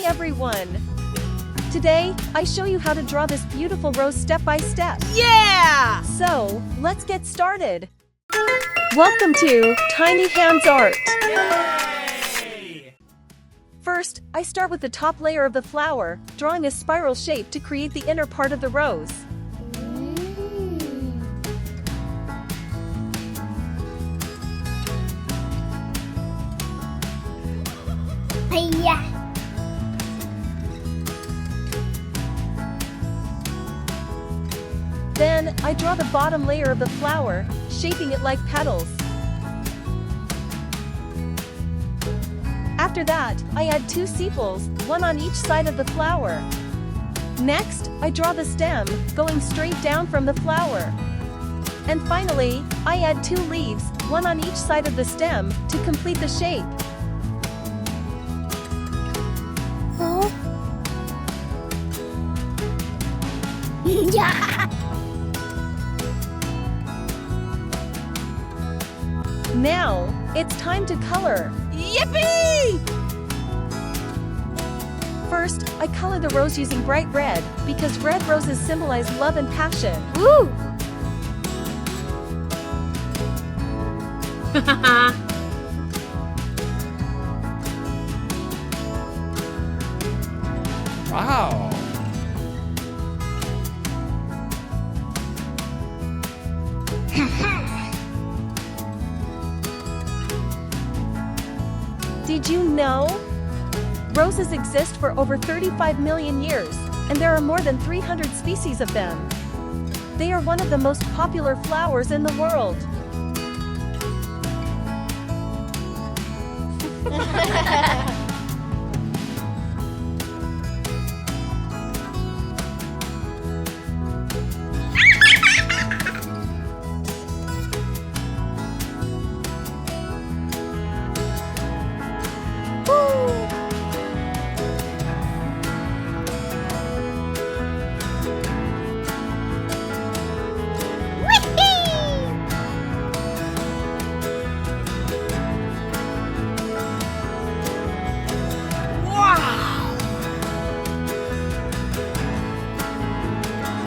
Hey everyone! Today, I show you how to draw this beautiful rose step by step. Yeah! So, let's get started. Welcome to Tiny Hands Art. Yay! First, I start with the top layer of the flower, drawing a spiral shape to create the inner part of the rose. Yeah. Then, I draw the bottom layer of the flower, shaping it like petals. After that, I add 2 sepals, one on each side of the flower. Next, I draw the stem, going straight down from the flower. And finally, I add 2 leaves, one on each side of the stem, to complete the shape. Oh. Yeah. Now, it's time to color. Yippee! First, I color the rose using bright red, because red roses symbolize love and passion. Ooh. Wow! Did you know? Roses exist for over 35 million years, and there are more than 300 species of them. They are one of the most popular flowers in the world.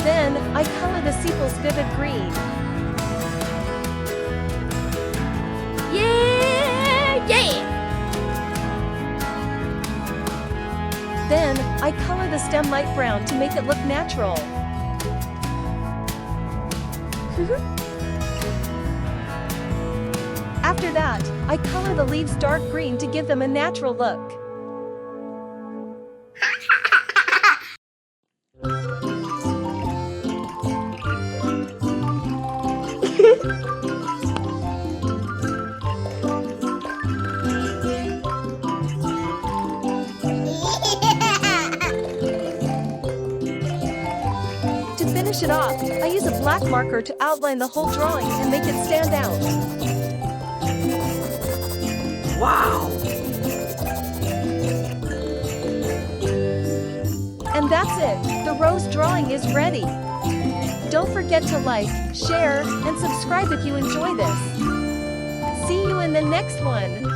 Then, I color the sepals vivid green. Yeah. Yeah. Then, I color the stem light brown to make it look natural. After that, I color the leaves dark green to give them a natural look. To finish it off, I use a black marker to outline the whole drawing and make it stand out. Wow! And that's it, the rose drawing is ready. Don't forget to like, share, and subscribe if you enjoy this. See you in the next one.